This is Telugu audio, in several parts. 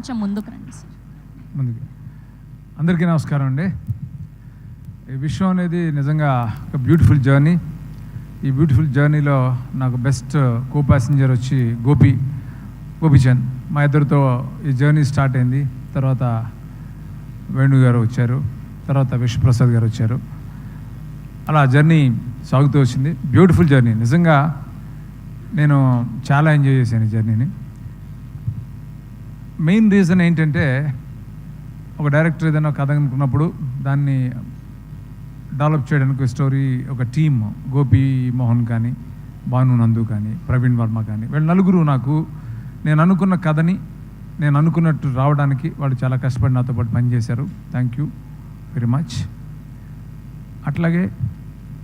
కొంచెం ముందుకు రండి సార్. ముందుకు అందరికీ నమస్కారం అండి. ఈ విషయం అనేది నిజంగా ఒక బ్యూటిఫుల్ జర్నీ. ఈ బ్యూటిఫుల్ జర్నీలో నాకు బెస్ట్ కో ప్యాసింజర్ వచ్చి గోపీచంద్. మా ఇద్దరితో ఈ జర్నీ స్టార్ట్ అయింది. తర్వాత వేణు గారు వచ్చారు, తర్వాత విశ్వప్రసాద్ గారు వచ్చారు. అలా జర్నీ సాగుతూ వచ్చింది. Beautiful journey. నిజంగా నేను చాలా ఎంజాయ్ చేశాను ఈ జర్నీని. మెయిన్ రీజన్ ఏంటంటే, ఒక డైరెక్టర్ ఏదైనా కథ అనుకున్నప్పుడు దాన్ని డెవలప్ చేయడానికి స్టోరీ ఒక టీమ్, గోపి మోహన్ కానీ, భాను నందు కానీ, ప్రవీణ్ వర్మ కానీ, వీళ్ళు నలుగురు నాకు నేను అనుకున్న కథని నేను అనుకున్నట్టు రావడానికి వాళ్ళు చాలా కష్టపడి నాతో పాటు పనిచేశారు. Thank you very much. అట్లాగే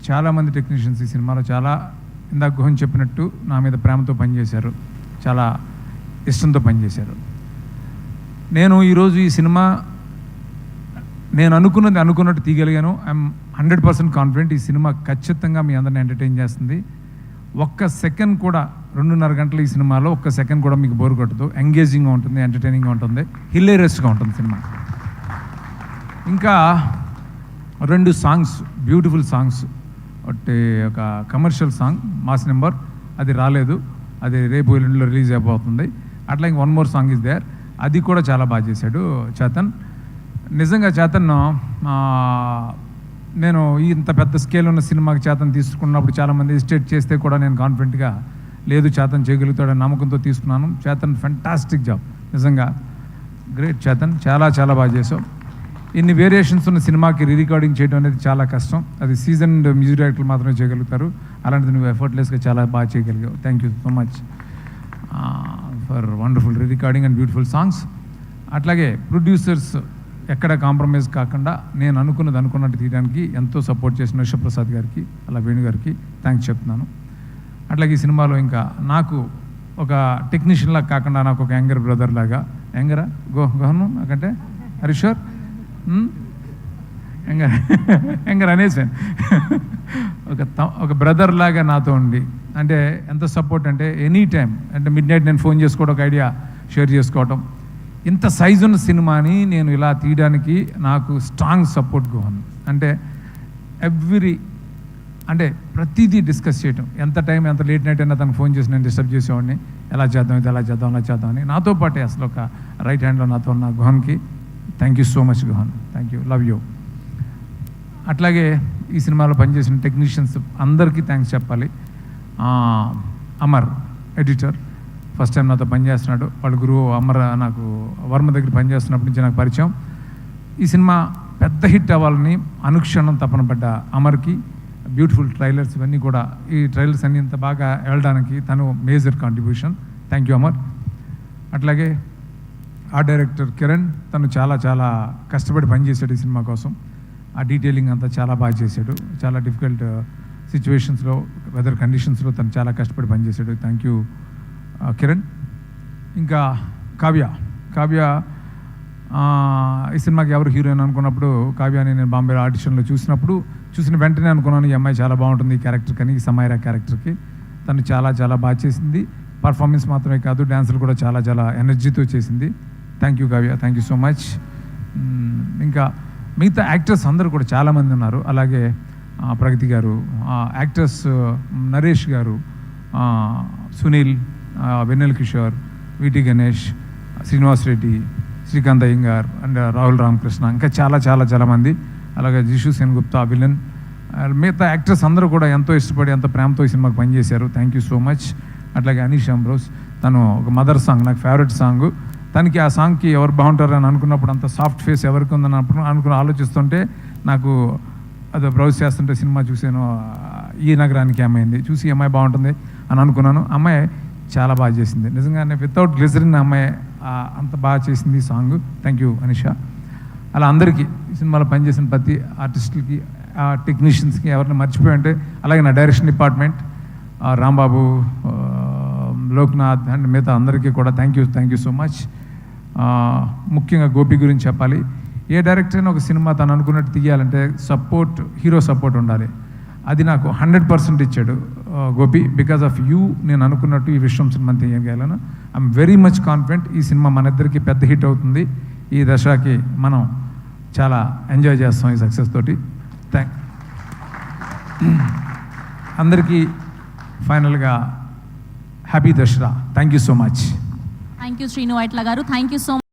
చాలామంది టెక్నీషియన్స్ ఈ సినిమాలో చాలా ఇందాక గుహన్ చెప్పినట్టు నా మీద ప్రేమతో పనిచేశారు, చాలా ఇష్టంతో పనిచేశారు. నేను ఈరోజు ఈ సినిమా నేను అనుకున్నట్టు తీయగలిగాను. ఐఎమ్ 100% కాన్ఫిడెంట్ ఈ సినిమా ఖచ్చితంగా మీ అందరిని ఎంటర్టైన్ చేస్తుంది. ఒక్క సెకండ్ కూడా 2.5 గంటలు ఈ సినిమాలో ఒక్క సెకండ్ కూడా మీకు బోర్ కొట్టదు. ఎంగేజింగ్గా ఉంటుంది, ఎంటర్టైనింగ్గా ఉంటుంది, హిలేరియస్గా ఉంటుంది సినిమా. ఇంకా 2 సాంగ్స్, బ్యూటిఫుల్ సాంగ్స్. ఒకటి ఒక కమర్షియల్ సాంగ్ మాస్ నెంబర్, అది రాలేదు, అది రేపు ఎల్లుండిలో రిలీజ్ అయిపోతుంది. అట్లా ఇంక 1 మోర్ సాంగ్ ఇస్ దేర్, అది కూడా చాలా బాగా చేశాడు చేతన్. నిజంగా చేతన్, నేను ఇంత పెద్ద స్కేల్ ఉన్న సినిమాకి చేతన్ తీసుకున్నప్పుడు చాలామంది ఎస్టేట్ చేస్తే కూడా నేను కాన్ఫిడెంట్గా లేదు చేతన్ చేయగలుగుతాడని నమ్మకంతో తీసుకున్నాను. చేతన్ ఫెంటాస్టిక్ జాబ్, నిజంగా గ్రేట్ చేతన్, చాలా చాలా బాగా చేసావు. ఇన్ని వేరియేషన్స్ ఉన్న సినిమాకి రికార్డింగ్ చేయడం అనేది చాలా కష్టం. అది సీజన్డ్ మ్యూజిక్ డైరెక్టర్లు మాత్రమే చేయగలుగుతారు. అలాంటిది నువ్వు ఎఫర్ట్లెస్గా చాలా బాగా చేయగలిగావు. Thank you so much for wonderful recording and beautiful songs. అట్లాగే ప్రొడ్యూసర్స్ ఎక్కడ కాంప్రమైజ్ కాకుండా నేను అనుకున్నట్టు తీయడానికి ఎంతో సపోర్ట్ చేసిన విశ్వప్రసాద్ గారికి, అలా వేణు గారికి థ్యాంక్స్ చెప్తున్నాను. అట్లాగే ఈ సినిమాలో ఇంకా నాకు ఒక టెక్నీషియన్ లాగా కాకుండా నాకు ఒక యంగర్ బ్రదర్ లాగా, యంగరా గోహను నాకంటే హరీశ్వర్ యంగర్ అనేసాను, ఒక బ్రదర్ లాగా నాతో ఉండి, అంటే ఎంత సపోర్ట్ అంటే ఎనీ టైం, అంటే మిడ్ నైట్ నేను ఫోన్ చేసుకోవడం, ఒక ఐడియా షేర్ చేసుకోవటం. ఇంత సైజు ఉన్న సినిమాని నేను ఇలా తీయడానికి నాకు స్ట్రాంగ్ సపోర్ట్ గోహన్. అంటే అంటే ప్రతిదీ డిస్కస్ చేయటం, ఎంత టైం ఎంత లేట్ నైట్ అయినా తనకు ఫోన్ చేసి నేను డిస్టర్బ్ చేసేవాడిని, ఎలా చేద్దాం ఇది, ఎలా చేద్దాం అలా చేద్దామని. నాతో పాటే అసలు ఒక రైట్ హ్యాండ్లో నాతో ఉన్న గోహన్కి thank you so much Gohan, thank you, love you. అట్లాగే ఈ సినిమాలో పనిచేసిన టెక్నీషియన్స్ అందరికీ థ్యాంక్స్ చెప్పాలి. అమర్ ఎడిటర్ ఫస్ట్ టైం నాతో పనిచేస్తున్నాడు. వాళ్ళ గురువు అమర్ నాకు వర్మ దగ్గర పనిచేస్తున్నప్పటి నుంచి నాకు పరిచయం. ఈ సినిమా పెద్ద హిట్ అవ్వాలని అనుక్షణం తపన పడ్డ అమర్కి బ్యూటిఫుల్ ట్రైలర్స్ ఇవన్నీ కూడా, ఈ ట్రైలర్స్ అన్నీ ఇంత బాగా వెళ్ళడానికి తను major contribution. Thank you Amar. అట్లాగే ఆ డైరెక్టర్ కిరణ్, తను చాలా చాలా కష్టపడి పనిచేశాడు ఈ సినిమా కోసం. ఆ డీటెయిలింగ్ అంతా చాలా బాగా చేశాడు. చాలా డిఫికల్ట్ సిచ్యువేషన్స్లో, వెదర్ కండిషన్స్లో తను చాలా కష్టపడి పనిచేశాడు. Thank you Kiran. ఇంకా కావ్య ఈ సినిమాకి ఎవరు హీరోయిన్ అనుకున్నప్పుడు కావ్యాని నేను బాంబేలో ఆడిషన్లో చూసిన వెంటనే అనుకున్నాను ఈ అమ్మాయి చాలా బాగుంటుంది ఈ క్యారెక్టర్ కానీ, ఈ సమైరా క్యారెక్టర్కి. తను చాలా చాలా బాగా చేసింది. పర్ఫార్మెన్స్ మాత్రమే కాదు, డ్యాన్సులు కూడా చాలా చాలా ఎనర్జీతో చేసింది. Thank you Kavya, thank you so much. ఇంకా మిగతా యాక్టర్స్ అందరూ కూడా చాలామంది ఉన్నారు. అలాగే ప్రగతి గారు, యాక్టర్స్ నరేష్ గారు, సునీల్, వెన్నెల కిషోర్, విటి గణేష్, శ్రీనివాస్ రెడ్డి, శ్రీకాంత్ అయ్యంగార్ అండ్ రాహుల్ రామకృష్ణ, ఇంకా చాలా చాలా చాలామంది. అలాగే జిషు సెన్గుప్తా విలన్, మిగతా యాక్టర్స్ అందరూ కూడా ఎంతో ఇష్టపడి ఎంతో ప్రేమతో ఈ సినిమాకి పనిచేశారు. Thank you so much. అట్లాగే అనీష్ అంబ్రోస్, తను ఒక మదర్ సాంగ్ నాకు ఫేవరెట్ సాంగ్. తనకి ఆ సాంగ్కి ఎవరు బాగుంటారని అనుకున్నప్పుడు, అంత సాఫ్ట్ ఫేస్ ఎవరికి ఉందని ఆలోచిస్తుంటే నాకు అది బ్రౌజ్ చేస్తుంటే సినిమా చూసాను, ఈ నగరానికి అమ్మాయింది చూసి అమ్మాయి బాగుంటుంది అని అనుకున్నాను. అమ్మాయి చాలా బాగా చేసింది నిజంగానే, వితౌట్ గ్లిజరిన్ అమ్మాయి అంత బాగా చేసింది సాంగ్. Thank you Anisha. అలా అందరికీ ఈ సినిమాలో పనిచేసిన ప్రతి ఆర్టిస్టులకి, టెక్నీషియన్స్కి ఎవరిని మర్చిపోయి ఉంటే, అలాగే నా direction department Rambabu, Loknath and మిగతా అందరికీ కూడా థ్యాంక్ యూ సో మచ్. ముఖ్యంగా గోపి గురించి చెప్పాలి. ఏ డైరెక్టర్ అయినా ఒక సినిమా తను అనుకున్నట్టు తీయాలంటే హీరో సపోర్ట్ ఉండాలి. అది నాకు 100% ఇచ్చాడు గోపి. బికాస్ ఆఫ్ యూ నేను అనుకున్నట్టు ఈ విశ్వం సినిమా తీయగలను. ఐఎమ్ వెరీ మచ్ కాన్ఫిడెంట్ ఈ సినిమా మన ఇద్దరికి పెద్ద హిట్ అవుతుంది. ఈ దశకి మనం చాలా ఎంజాయ్ చేస్తాం ఈ సక్సెస్ తోటి. అందరికీ ఫైనల్గా happy Dasara. Thank you so much. Thank you Srinu Vaitla garu. Thank you so